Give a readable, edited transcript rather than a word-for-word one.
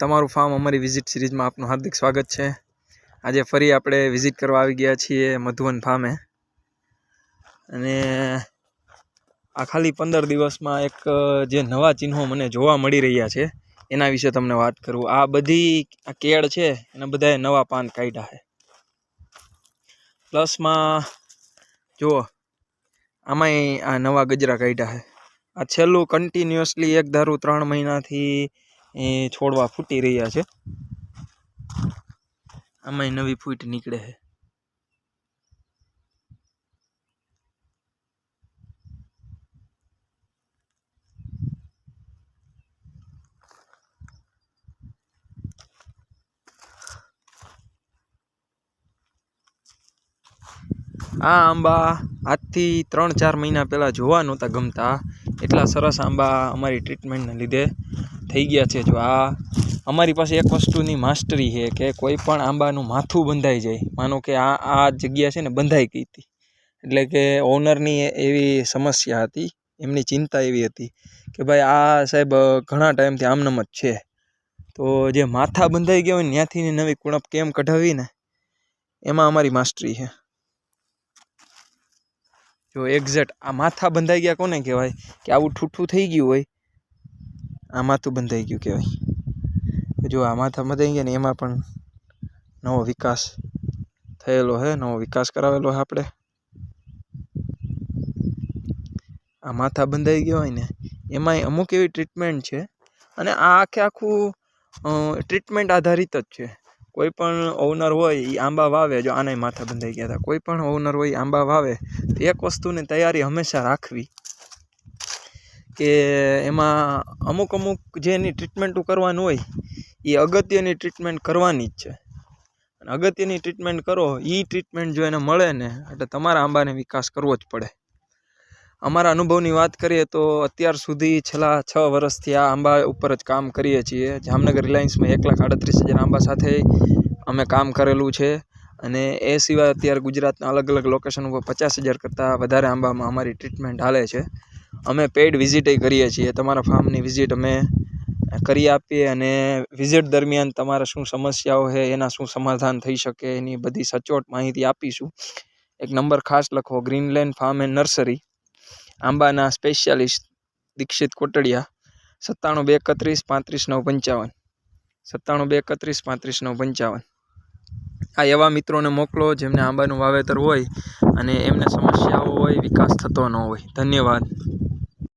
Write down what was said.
તમારું ફાર્મ અમારી વિઝિટ સિરીઝમાં આપનું હાર્દિક સ્વાગત છે। આજે ફરી આપણે વિઝિટ કરવા આવી ગયા છીએ મધુવન ફાર્મે અને આ ખાલી 15 દિવસમાં એક જે નવા ચિહ્નો મને જોવા મળી રહ્યા છે એના વિશે તમને વાત કરું। આ બધી આ કેળ છે એના બધાએ નવા પાન કાઢ્યા છે, પ્લસમાં જુઓ આમાંય આ નવા ગજરા કાઢ્યા છે। આ છેલ્લું કન્ટિન્યુઅસલી એક ધારું 3 મહિનાથી છોડવા ફૂટી રહ્યા છે, આમાંય નવી ફૂટ નીકળે છે। આ આંબા આજથી 3-4 મહિના પહેલાં જોવા નહોતા ગમતા, એટલા સરસ આંબા અમારી ટ્રીટમેન્ટને લીધે થઈ ગયા છે। જો આ અમારી પાસે એક વસ્તુની માસ્ટરી છે કે કોઈ પણ આંબાનું માથું બંધાઈ જાય, માનો કે આ જગ્યા છે ને બંધાઈ ગઈ હતી, એટલે કે ઓનરની એવી સમસ્યા હતી, એમની ચિંતા એવી હતી કે ભાઈ આ સાહેબ ઘણા ટાઈમથી આમનામ જ છે, તો જે માથા બંધાઈ ગયા હોય ને ત્યાંથી નવી કુણપ કેમ કઢાવી ને એમાં અમારી માસ્ટરી છે। જો એક્ઝેક્ટ આ માથા બંધાઈ ગયા કોને કહેવાય કે આવું ઠૂઠું થઈ ગયું હોય, આ માથું બંધાઈ ગયું કહેવાય। જો આ માથા બંધાઈ ગયા ને એમાં પણ નવો વિકાસ થયેલો છે, નવો વિકાસ કરાવેલો છે આપણે। આ માથા બંધાઈ ગયા હોય ને એમાંય અમુક એવી ટ્રીટમેન્ટ છે, અને આ આખું ટ્રીટમેન્ટ આધારિત જ છે। કોઈ પણ ઓનર હોય એ આંબા વાવે, જો આનાય માથા બંધાઈ ગયા હતા, કોઈ પણ ઓનર હોય આંબા વાવે તો એક વસ્તુની તૈયારી હંમેશા રાખવી કે એમાં અમુક જે એની ટ્રીટમેન્ટો કરવાનું હોય એ અગત્યની ટ્રીટમેન્ટ કરવાની જ છે, અને અગત્યની ટ્રીટમેન્ટ કરો એ ટ્રીટમેન્ટ જો એને મળે ને એટલે તમારા આંબાને વિકાસ કરવો જ પડે। અમારા અનુભવની વાત કરીએ તો અત્યાર સુધી છેલ્લા 6 વર્ષથી આ આંબા ઉપર જ કામ કરીએ છીએ। જામનગર રિલાયન્સમાં 1,38,000 આંબા સાથે અમે કામ કરેલું છે, અને એ સિવાય અત્યારે ગુજરાતના અલગ અલગ લોકેશન ઉપર 50,000 કરતાં વધારે આંબામાં અમારી ટ્રીટમેન્ટ હાલે છે। અમે પેઇડ વિઝિટે કરીએ છીએ, તમારા ફાર્મની વિઝિટ અમે કરી આપીએ, અને વિઝિટ દરમિયાન તમારા શું સમસ્યાઓ છે, એના શું સમાધાન થઈ શકે એની બધી સચોટ માહિતી આપીશું। એક નંબર ખાસ લખો, ગ્રીનલેન્ડ ફાર્મ એન્ડ નર્સરી, આંબાના સ્પેશિયાલિસ્ટ દીક્ષિત કોટડિયા, 97-231-35-955, 97-231-35-955। આ એવા મિત્રોને મોકલો જેમને આંબાનું વાવેતર હોય અને એમને સમસ્યાઓ હોય, વિકાસ થતો ન હોય। ધન્યવાદ।